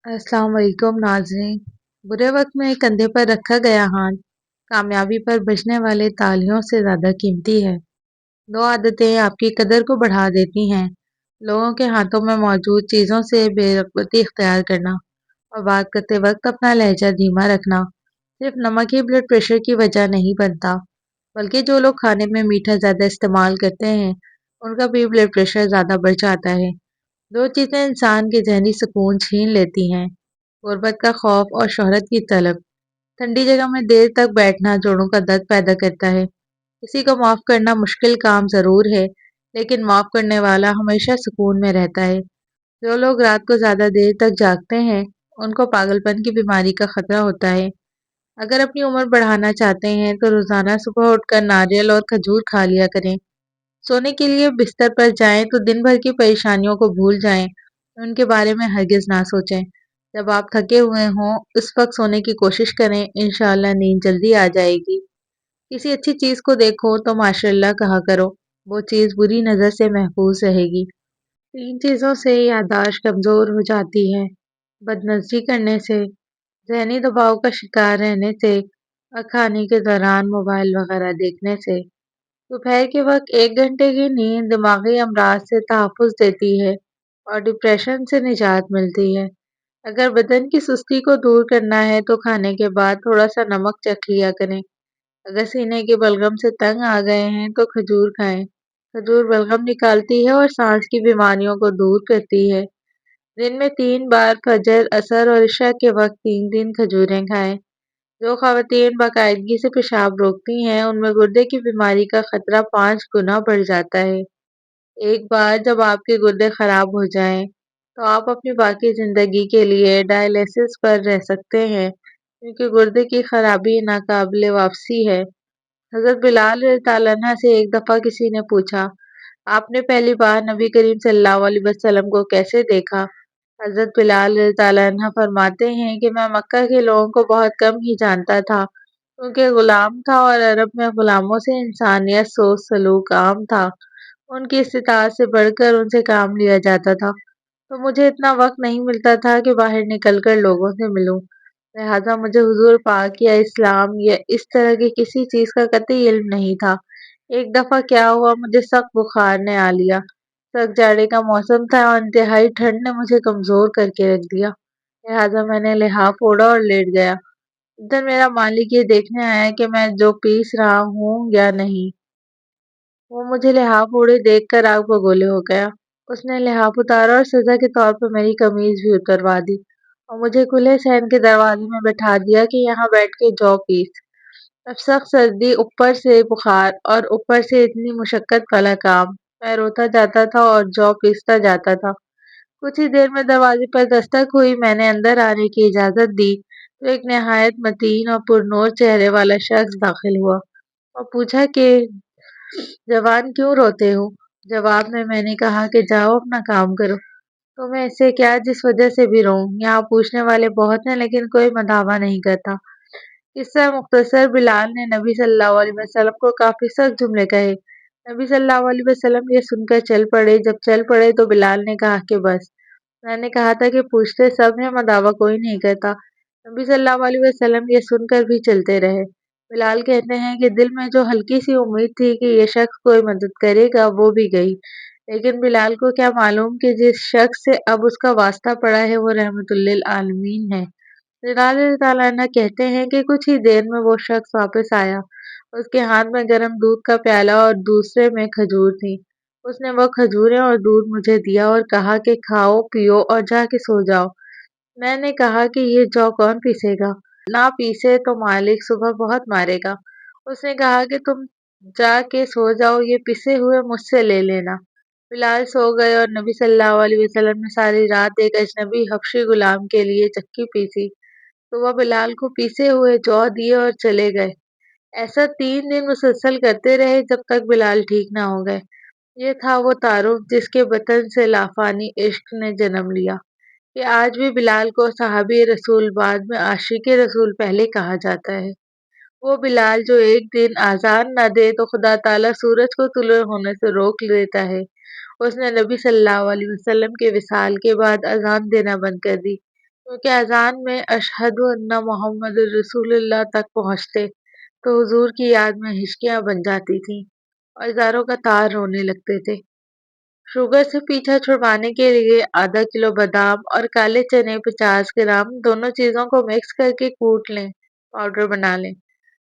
अस्सलाम वालेकुम नाज़रीन। बुरे वक्त में कंधे पर रखा गया हाथ कामयाबी पर बजने वाले तालियों से ज़्यादा कीमती है। दो आदतें आपकी कदर को बढ़ा देती हैं। लोगों के हाथों में मौजूद चीज़ों से बेरगबती इख्तियार करना और बात करते वक्त अपना लहजा धीमा रखना। सिर्फ नमक ही ब्लड प्रेशर की वजह नहीं बनता, बल्कि जो लोग खाने में मीठा ज़्यादा इस्तेमाल करते हैं, उनका भी ब्लड प्रेशर ज़्यादा बढ़ जाता है। दो चीज़ें इंसान के ज़हनी सुकून छीन लेती हैं: गुर्बत का खौफ और शोहरत की तलब। ठंडी जगह में देर तक बैठना जोड़ों का दर्द पैदा करता है। किसी को माफ़ करना मुश्किल काम ज़रूर है, लेकिन माफ़ करने वाला हमेशा सुकून में रहता है। जो लोग रात को ज़्यादा देर तक जागते हैं, उनको पागलपन की बीमारी का खतरा होता है। अगर अपनी उम्र बढ़ाना चाहते हैं, तो रोज़ाना सुबह उठकर नारियल और खजूर खा लिया करें। सोने के लिए बिस्तर पर जाएं तो दिन भर की परेशानियों को भूल जाएं, उनके बारे में हरगिज़ ना सोचें। जब आप थके हुए हों, उस वक्त सोने की कोशिश करें, इंशाअल्लाह नींद जल्दी आ जाएगी। किसी अच्छी चीज़ को देखो तो माशाअल्लाह कहा करो, वो चीज़ बुरी नज़र से महफूज रहेगी। तीन चीज़ों से याददाश्त कमज़ोर हो जाती है: बदनज़री करने से, ज़हनी दबाव का शिकार रहने से और खाने के दौरान मोबाइल वगैरह देखने से। दोपहर के वक्त 1 घंटे की नींद दिमागी अमराज से तहफ़्फ़ुज़ देती है और डिप्रेशन से निजात मिलती है। अगर बदन की सुस्ती को दूर करना है तो खाने के बाद थोड़ा सा नमक चख लिया करें। अगर सीने के बलगम से तंग आ गए हैं तो खजूर खाएं। खजूर बलगम निकालती है और सांस की बीमारियों को दूर करती है। दिन में 3 बार फजर, असर और इशा के वक्त 3-3 खजूरें खाएं। जो ख़वातीन बाकायदगी से पेशाब रोकती हैं, उनमें गुर्दे की बीमारी का खतरा 5 गुना बढ़ जाता है। एक बार जब आपके गुर्दे खराब हो जाएं, तो आप अपनी बाकी ज़िंदगी के लिए डायलिसिस पर रह सकते हैं, क्योंकि गुर्दे की खराबी नाकाबिले वापसी है। हज़रत बिलाल रज़ियल्लाहु अन्हु से एक दफ़ा किसी ने पूछा, आपने पहली बार नबी करीम सल्लल्लाहु अलैहि वसल्लम को कैसे देखा? हज़रत बिलाल रज़ियल्लाहु अन्हु फरमाते हैं कि मैं मक्का के लोगों को बहुत कम ही जानता था, क्योंकि गुलाम था और अरब में गुलामों से इंसानियत सोच सलूक आम था। उनकी इस्तिताअत से बढ़कर उनसे काम लिया जाता था, तो मुझे इतना वक्त नहीं मिलता था कि बाहर निकलकर लोगों से मिलूं। लिहाजा मुझे हुजूर पाक या इस्लाम या इस तरह की किसी चीज़ का कतई इल्म नहीं था। एक दफ़ा क्या हुआ, मुझे सख्त बुखार ने आ लिया। सख्त जाड़े का मौसम था और इंतहाई ठंड ने मुझे कमज़ोर करके रख दिया। लिहाजा मैंने लिहाफ ओढ़ा और लेट गया। इधर मेरा मालिक ये देखने आया कि मैं जो पीस रहा हूँ या नहीं। वो मुझे लिहाफ ओढ़े देखकर आग बगोले हो गया। उसने लिहाफ उतारा और सज़ा के तौर पर मेरी कमीज़ भी उतरवा दी और मुझे खुले सहन के दरवाजे में बैठा दिया कि यहाँ बैठ के जौ पीस। अब सख्त सर्दी, ऊपर से बुखार और ऊपर से इतनी मुशक्कत वाला काम। मैं रोता जाता था और जौ पीसता जाता था। कुछ ही देर में दरवाजे पर दस्तक हुई। मैंने अंदर आने की इजाज़त दी तो एक नहायत मतीन और पुरनूर चेहरे वाला शख्स दाखिल हुआ और पूछा कि जवान क्यों रोते हो? जवाब में मैंने कहा कि जाओ अपना काम करो। तो मैं इससे क्या जिस वजह से भी रोऊं? यहाँ पूछने वाले बहुत हैं, लेकिन कोई मदावा नहीं करता। किस्सा मुख्तसर: बिलाल ने नबी सल्लल्लाहु अलैहि वसल्लम को काफ़ी सख्त जुमले कहे। नबी सल्लल्लाहु अलैहि वसल्लम ये सुनकर चल पड़े। जब चल पड़े तो बिलाल ने कहा कि बस। मैंने कहा था कि पूछते सब हैं, मदावा कोई नहीं करता। नबी सल्लल्लाहु अलैहि वसल्लम ये सुनकर भी चलते रहे। बिलाल कहते हैं कि दिल में जो हल्की सी उम्मीद थी कि ये शख्स कोई मदद करेगा, वो भी गई। लेकिन बिलाल को क्या मालूम कि जिस शख्स से अब उसका वास्ता पड़ा है, वो रहमतुल लिल आलमीन है। बिलाल रज़ियल्लाहु अन्हु कहते हैं कि कुछ ही देर में वो शख्स वापस आया। उसके हाथ में गर्म दूध का प्याला और दूसरे में खजूर थी। उसने वो खजूरें और दूध मुझे दिया और कहा कि खाओ, पियो और जाके सो जाओ। मैंने कहा कि ये जौ कौन पीसेगा? ना पीसे तो मालिक सुबह बहुत मारेगा। उसने कहा कि तुम जाके सो जाओ, ये पिसे हुए मुझसे ले लेना। बिलाल सो गए और नबी सल्लल्लाहु अलैहि वसल्लम ने सारी रात एक अजनबी हबशी गुलाम के लिए चक्की पीसी। तो वह बिलाल को पीसे हुए जौ दिए और चले गए। ऐसा 3 दिन मुसलसल करते रहे जब तक बिलाल ठीक ना हो गए। ये था वो तारुफ जिसके बतन से लाफानी इश्क ने जन्म लिया। कि आज भी बिलाल को सहाबी रसूल, बाद में आशिक रसूल पहले कहा जाता है। वो बिलाल जो एक दिन आज़ान न दे तो खुदा ताला सूरज को तुलु होने से रोक देता है। उसने नबी सल्लल्लाहु अलैहि वसल्लम के विसाल के बाद अज़ान देना बंद कर दी। کیونکہ اذان میں اشہد ان محمد رسول اللہ تک پہنچتے تو حضور کی یاد میں ہچکیاں بن جاتی تھیں اور اداروں کا تار رونے لگتے تھے۔ شوگر سے پیچھا چھڑوانے کے لیے آدھا کلو بادام اور کالے چنے 50 گرام دونوں چیزوں کو مکس کر کے کوٹ لیں، پاؤڈر بنا لیں۔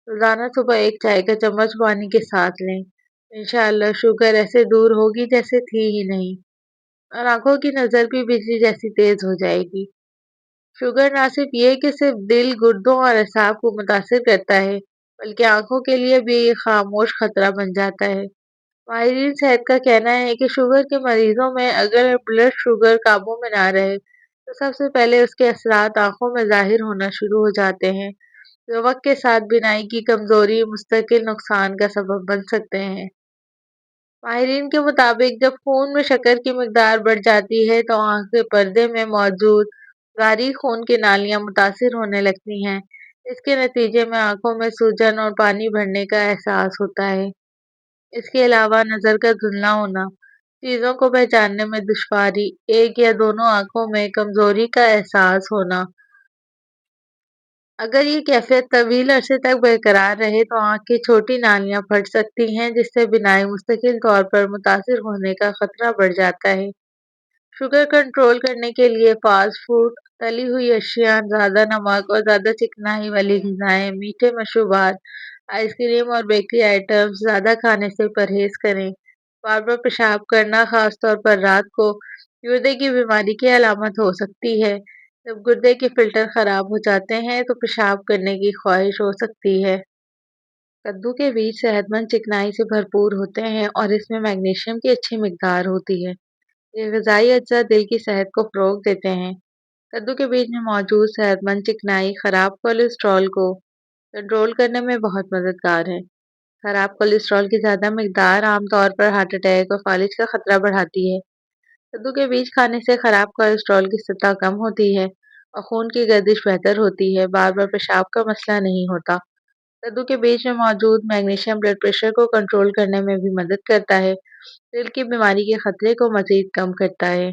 روزانہ صبح ایک چائے کا چمچ پانی کے ساتھ لیں۔ انشاءاللہ شوگر ایسے دور ہوگی جیسے تھی ہی نہیں، اور آنکھوں کی نظر بھی بجلی جیسی تیز ہو جائے گی۔ شوگر نہ صرف یہ کہ صرف دل، گردوں اور اعصاب کو متاثر کرتا ہے، بلکہ آنکھوں کے لیے بھی یہ خاموش خطرہ بن جاتا ہے۔ ماہرین صحت کا کہنا ہے کہ شوگر کے مریضوں میں اگر بلڈ شوگر قابو میں نہ رہے تو سب سے پہلے اس کے اثرات آنکھوں میں ظاہر ہونا شروع ہو جاتے ہیں، جو وقت کے ساتھ بینائی کی کمزوری، مستقل نقصان کا سبب بن سکتے ہیں۔ ماہرین کے مطابق جب خون میں شکر کی مقدار بڑھ جاتی ہے تو آنکھ کے پردے میں موجود باریک خون کی نالیاں متاثر ہونے لگتی ہیں۔ اس کے نتیجے میں آنکھوں میں سوجن اور پانی بھرنے کا احساس ہوتا ہے۔ اس کے علاوہ نظر کا دھندلا ہونا، چیزوں کو پہچاننے میں دشواری، ایک یا دونوں آنکھوں میں کمزوری کا احساس ہونا۔ اگر یہ کیفیت طویل عرصے تک برقرار رہے تو آنکھ کی چھوٹی نالیاں پھٹ سکتی ہیں، جس سے بینائی مستقل طور پر متاثر ہونے کا خطرہ بڑھ جاتا ہے۔ شوگر کنٹرول کرنے کے لیے فاسٹ فوڈ، تلی ہوئی اشیاء، زیادہ نمک اور زیادہ چکنائی والی غذائیں، میٹھے مشروبات، آئس کریم اور بیکری آئٹمز زیادہ کھانے سے پرہیز کریں۔ بار بار پیشاب کرنا، خاص طور پر رات کو، گردے کی بیماری کی علامت ہو سکتی ہے۔ جب گردے کے فلٹر خراب ہو جاتے ہیں تو پیشاب کرنے کی خواہش ہو سکتی ہے۔ کدو کے بیج صحت مند چکنائی سے بھرپور ہوتے ہیں اور اس میں میگنیشیم کی اچھی مقدار ہوتی ہے۔ یہ غذائی اجزاء دل کی صحت کو فروغ دیتے ہیں۔ کدو کے بیج میں موجود صحت مند چکنائی خراب کولیسٹرول کو کنٹرول کرنے میں بہت مددگار ہے۔ خراب کولیسٹرول کی زیادہ مقدار عام طور پر ہارٹ اٹیک اور فالج کا خطرہ بڑھاتی ہے۔ کدو کے بیج کھانے سے خراب کولیسٹرول کی سطح کم ہوتی ہے اور خون کی گردش بہتر ہوتی ہے، بار بار پیشاب کا مسئلہ نہیں ہوتا۔ کدو کے بیج میں موجود میگنیشیم بلڈ پریشر کو کنٹرول کرنے میں بھی مدد کرتا ہے، دل کی بیماری کے خطرے کو مزید کم کرتا ہے۔